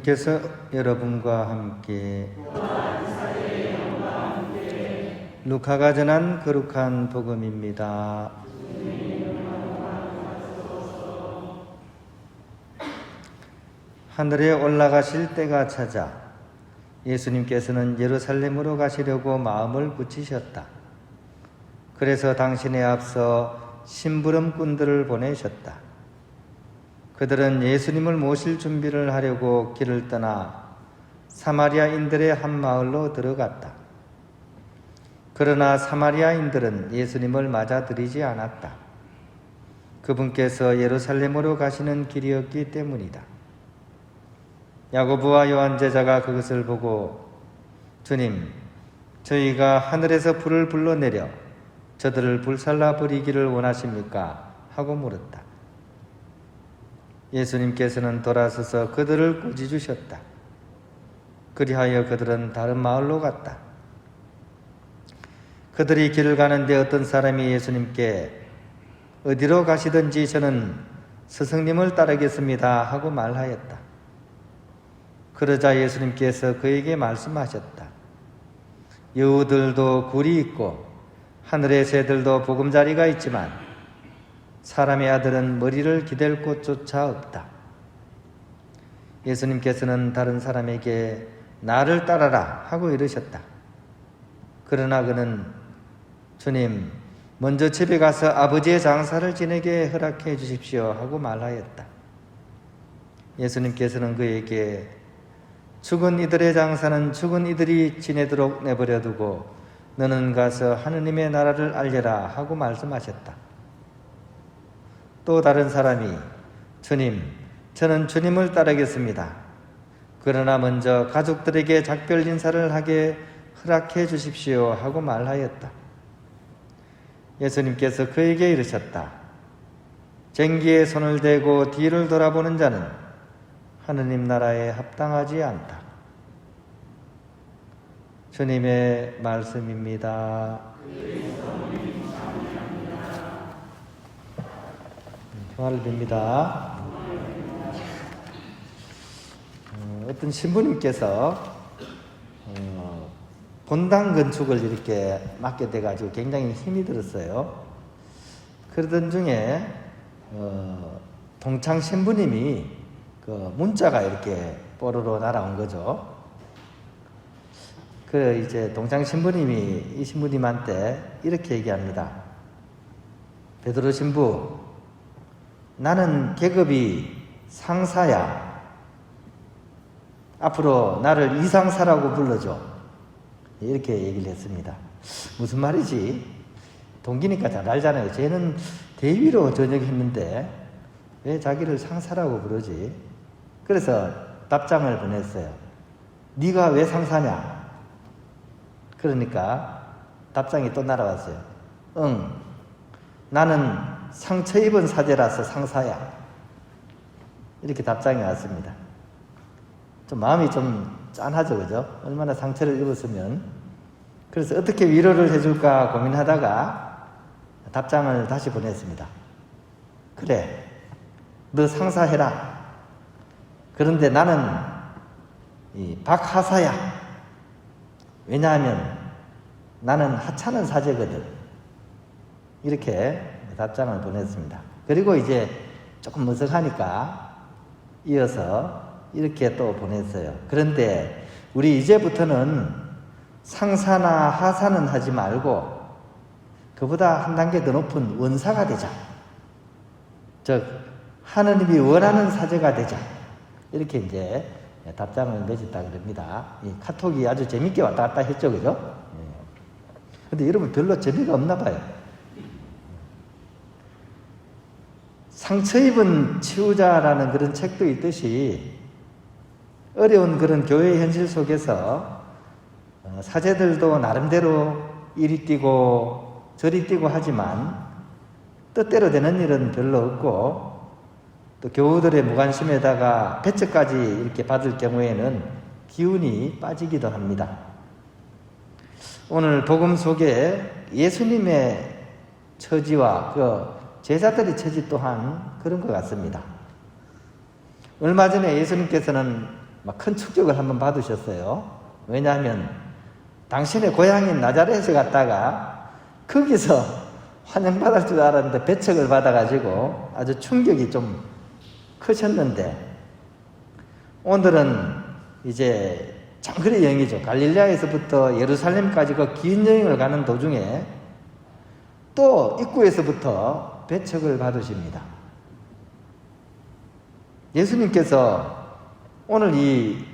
주님께서 여러분과 함께 루카가 전한 거룩한 복음입니다. 하늘에 올라가실 때가 찾아 예수님께서는 예루살렘으로 가시려고 마음을 굳히셨다. 그래서 당신에 앞서 심부름꾼들을 보내셨다. 그들은 예수님을 모실 준비를 하려고 길을 떠나 사마리아인들의 한 마을로 들어갔다. 그러나 사마리아인들은 예수님을 맞아들이지 않았다. 그분께서 예루살렘으로 가시는 길이었기 때문이다. 야고보와 요한 제자가 그것을 보고 주님, 저희가 하늘에서 불을 불러내려 저들을 불살라 버리기를 원하십니까? 하고 물었다. 예수님께서는 돌아서서 그들을 꾸짖으셨다. 그리하여 그들은 다른 마을로 갔다. 그들이 길을 가는데 어떤 사람이 예수님께 어디로 가시든지 저는 스승님을 따르겠습니다 하고 말하였다. 그러자 예수님께서 그에게 말씀하셨다. 여우들도 굴이 있고 하늘의 새들도 보금자리가 있지만 사람의 아들은 머리를 기댈 곳조차 없다. 예수님께서는 다른 사람에게 나를 따라라 하고 이르셨다. 그러나 그는 주님, 먼저 집에 가서 아버지의 장사를 지내게 허락해 주십시오 하고 말하였다. 예수님께서는 그에게 죽은 이들의 장사는 죽은 이들이 지내도록 내버려 두고 너는 가서 하느님의 나라를 알려라 하고 말씀하셨다. 또 다른 사람이 주님, 저는 주님을 따르겠습니다. 그러나 먼저 가족들에게 작별 인사를 하게 허락해 주십시오 하고 말하였다. 예수님께서 그에게 이르셨다. 쟁기에 손을 대고 뒤를 돌아보는 자는 하느님 나라에 합당하지 않다. 주님의 말씀입니다. 평화를 빕니다. 어떤 신부님께서 본당 건축을 이렇게 맡게 돼가지고 굉장히 힘이 들었어요. 그러던 중에 동창 신부님이 그 문자가 이렇게 뽀로로 날아온 거죠. 그 이제 동창 신부님이 이 신부님한테 이렇게 얘기합니다. 베드로 신부, 나는 계급이 상사야. 앞으로 나를 이상사라고 불러줘. 이렇게 얘기를 했습니다. 무슨 말이지? 동기니까 잘 알잖아요. 쟤는 대위로 전역했는데 왜 자기를 상사라고 부르지? 그래서 답장을 보냈어요. 네가 왜 상사냐? 그러니까 답장이 또 날아왔어요. 응, 나는 상처 입은 사제라서 상사야. 이렇게 답장이 왔습니다. 좀 마음이 좀 짠하죠, 그죠? 얼마나 상처를 입었으면. 그래서 어떻게 위로를 해줄까 고민하다가 답장을 다시 보냈습니다. 그래, 너 상사해라. 그런데 나는 이 박하사야. 왜냐하면 나는 하찮은 사제거든. 이렇게 답장을 보냈습니다. 그리고 이제 조금 머쓱하니까 이어서 이렇게 또 보냈어요. 그런데 우리 이제부터는 상사나 하사는 하지 말고 그보다 한 단계 더 높은 원사가 되자. 즉 하느님이 원하는 사제가 되자. 이렇게 이제 답장을 맺었다 그럽니다. 이 카톡이 아주 재밌게 왔다 갔다 했죠, 그죠? 근데 여러분 별로 재미가 없나 봐요. 상처 입은 치유자라는 그런 책도 있듯이 어려운 그런 교회의 현실 속에서 사제들도 나름대로 이리 뛰고 저리 뛰고 하지만 뜻대로 되는 일은 별로 없고 또 교우들의 무관심에다가 배척까지 이렇게 받을 경우에는 기운이 빠지기도 합니다. 오늘 복음 속에 예수님의 처지와 그 제자들의 처지 또한 그런 것 같습니다. 얼마 전에 예수님께서는 막 큰 충격을 한번 받으셨어요. 왜냐하면 당신의 고향인 나자렛에 갔다가 거기서 환영받을 줄 알았는데 배척을 받아가지고 아주 충격이 좀 크셨는데, 오늘은 이제 장거리 여행이죠. 갈릴레아에서부터 예루살렘까지 그 긴 여행을 가는 도중에 또 입구에서부터 배척을 받으십니다. 예수님께서 오늘 이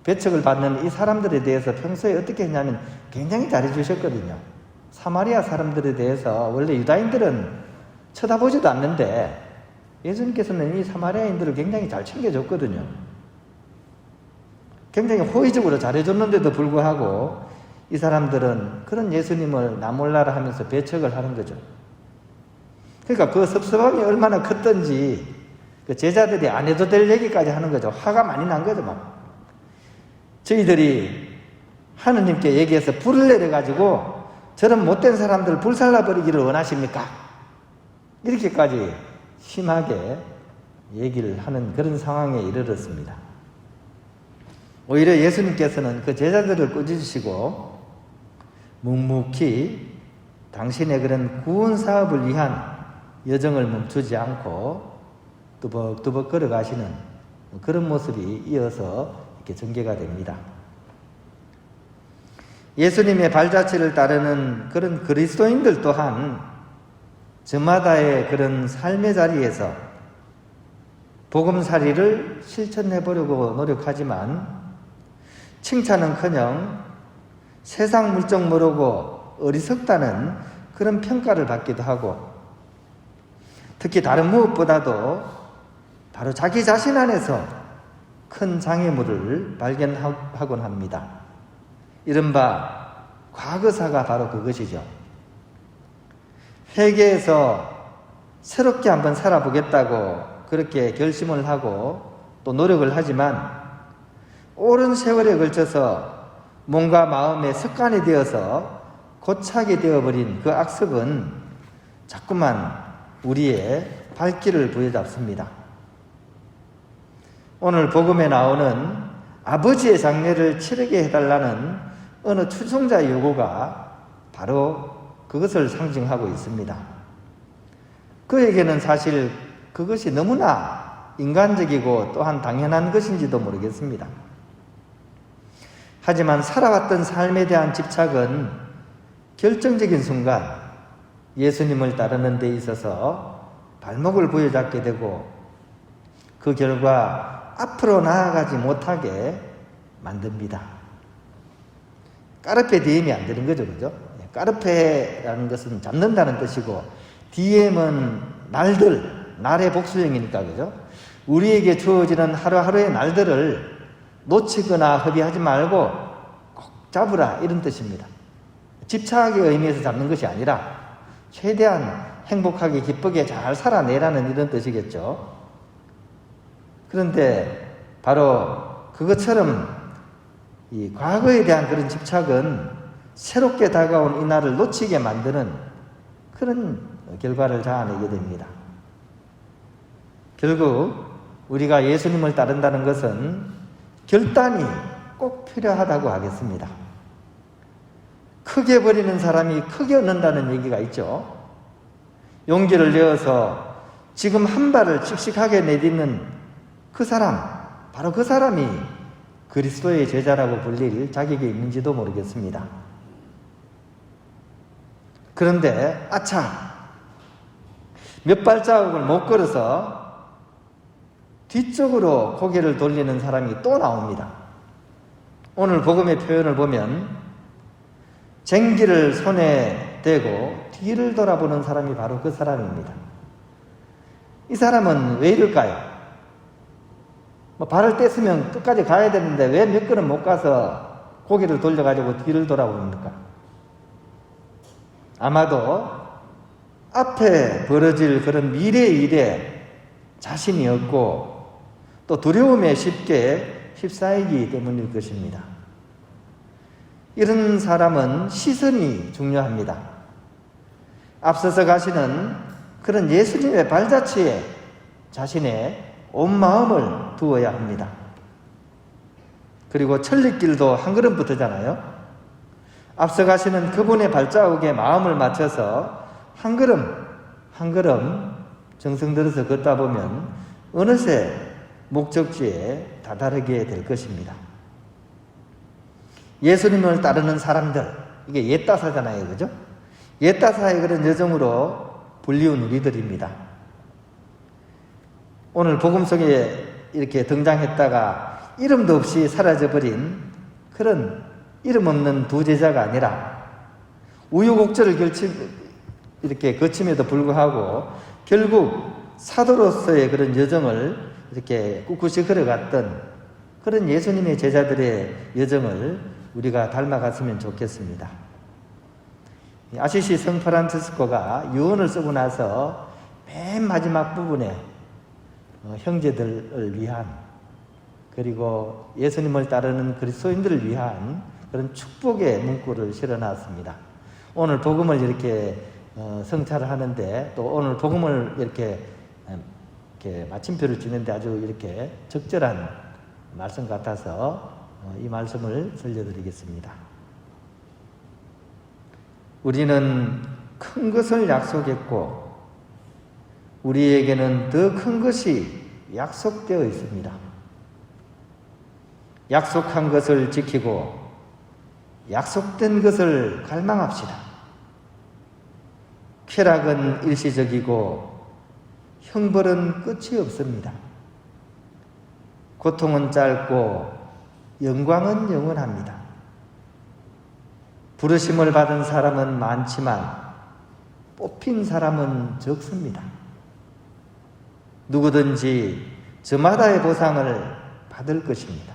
배척을 받는 이 사람들에 대해서 평소에 어떻게 했냐면 굉장히 잘해주셨거든요. 사마리아 사람들에 대해서 원래 유다인들은 쳐다보지도 않는데 예수님께서는 이 사마리아인들을 굉장히 잘 챙겨줬거든요. 굉장히 호의적으로 잘해줬는데도 불구하고 이 사람들은 그런 예수님을 나 몰라라 하면서 배척을 하는 거죠. 그러니까 그 섭섭함이 얼마나 컸던지 그 제자들이 안 해도 될 얘기까지 하는 거죠. 화가 많이 난 거죠. 막 저희들이 하느님께 얘기해서 불을 내려가지고 저런 못된 사람들을 불살라버리기를 원하십니까? 이렇게까지 심하게 얘기를 하는 그런 상황에 이르렀습니다. 오히려 예수님께서는 그 제자들을 꾸짖으시고 묵묵히 당신의 그런 구원 사업을 위한 여정을 멈추지 않고 뚜벅뚜벅 걸어가시는 그런 모습이 이어서 이렇게 전개가 됩니다. 예수님의 발자취를 따르는 그런 그리스도인들 또한 저마다의 그런 삶의 자리에서 복음살이를 실천해 보려고 노력하지만 칭찬은커녕 세상 물정 모르고 어리석다는 그런 평가를 받기도 하고, 특히 다른 무엇보다도 바로 자기 자신 안에서 큰 장애물을 발견하곤 합니다. 이른바 과거사가 바로 그것이죠. 회개해서 새롭게 한번 살아보겠다고 그렇게 결심을 하고 또 노력을 하지만 오랜 세월에 걸쳐서 몸과 마음의 습관이 되어서 고착이 되어버린 그 악습은 자꾸만 우리의 발길을 부여잡습니다. 오늘 복음에 나오는 아버지의 장례를 치르게 해달라는 어느 추종자의 요구가 바로 그것을 상징하고 있습니다. 그에게는 사실 그것이 너무나 인간적이고 또한 당연한 것인지도 모르겠습니다. 하지만 살아왔던 삶에 대한 집착은 결정적인 순간 예수님을 따르는 데 있어서 발목을 부여잡게 되고 그 결과 앞으로 나아가지 못하게 만듭니다. 까르페 디엠이 안 되는 거죠, 그죠? 까르페라는 것은 잡는다는 뜻이고 디엠은 날의 복수형이니까, 그죠? 우리에게 주어지는 하루하루의 날들을 놓치거나 허비하지 말고 꼭 잡으라, 이런 뜻입니다. 집착의 의미에서 잡는 것이 아니라 최대한 행복하게 기쁘게 잘 살아내라는 이런 뜻이겠죠. 그런데 바로 그것처럼 이 과거에 대한 그런 집착은 새롭게 다가온 이 날을 놓치게 만드는 그런 결과를 자아내게 됩니다. 결국 우리가 예수님을 따른다는 것은 결단이 꼭 필요하다고 하겠습니다. 크게 버리는 사람이 크게 얻는다는 얘기가 있죠. 용기를 내어서 지금 한 발을 씩씩하게 내딛는 그 사람, 바로 그 사람이 그리스도의 제자라고 불릴 자격이 있는지도 모르겠습니다. 그런데 아차, 몇 발자국을 못 걸어서 뒤쪽으로 고개를 돌리는 사람이 또 나옵니다. 오늘 복음의 표현을 보면 쟁기를 손에 대고 뒤를 돌아보는 사람이 바로 그 사람입니다. 이 사람은 왜 이럴까요? 발을 뗐으면 끝까지 가야 되는데 왜 몇 걸음 못 가서 고개를 돌려가지고 뒤를 돌아봅니까? 아마도 앞에 벌어질 그런 미래의 일에 자신이 없고 또 두려움에 쉽게 휩싸이기 때문일 것입니다. 이런 사람은 시선이 중요합니다. 앞서서 가시는 그런 예수님의 발자취에 자신의 온 마음을 두어야 합니다. 그리고 천리길도 한 걸음부터잖아요. 앞서가시는 그분의 발자국에 마음을 맞춰서 한 걸음 한 걸음 정성 들여서 걷다 보면 어느새 목적지에 다다르게 될 것입니다. 예수님을 따르는 사람들, 이게 옛다사잖아요, 그죠? 옛다사의 그런 여정으로 불리운 우리들입니다. 오늘 복음 속에 이렇게 등장했다가 이름도 없이 사라져버린 그런 이름 없는 두 제자가 아니라 우유곡절을 이렇게 거침에도 불구하고 결국 사도로서의 그런 여정을 이렇게 꿋꿋이 걸어갔던 그런 예수님의 제자들의 여정을 우리가 닮아갔으면 좋겠습니다. 아시시 성 프란치스코가 유언을 쓰고 나서 맨 마지막 부분에 형제들을 위한 그리고 예수님을 따르는 그리스도인들을 위한 그런 축복의 문구를 실어놨습니다. 오늘 복음을 이렇게 성찰을 하는데 또 오늘 복음을 이렇게 마침표를 찍는데 아주 이렇게 적절한 말씀 같아서 이 말씀을 들려드리겠습니다. 우리는 큰 것을 약속했고 우리에게는 더 큰 것이 약속되어 있습니다. 약속한 것을 지키고 약속된 것을 갈망합시다. 쾌락은 일시적이고 형벌은 끝이 없습니다. 고통은 짧고 영광은 영원합니다. 부르심을 받은 사람은 많지만 뽑힌 사람은 적습니다. 누구든지 저마다의 보상을 받을 것입니다.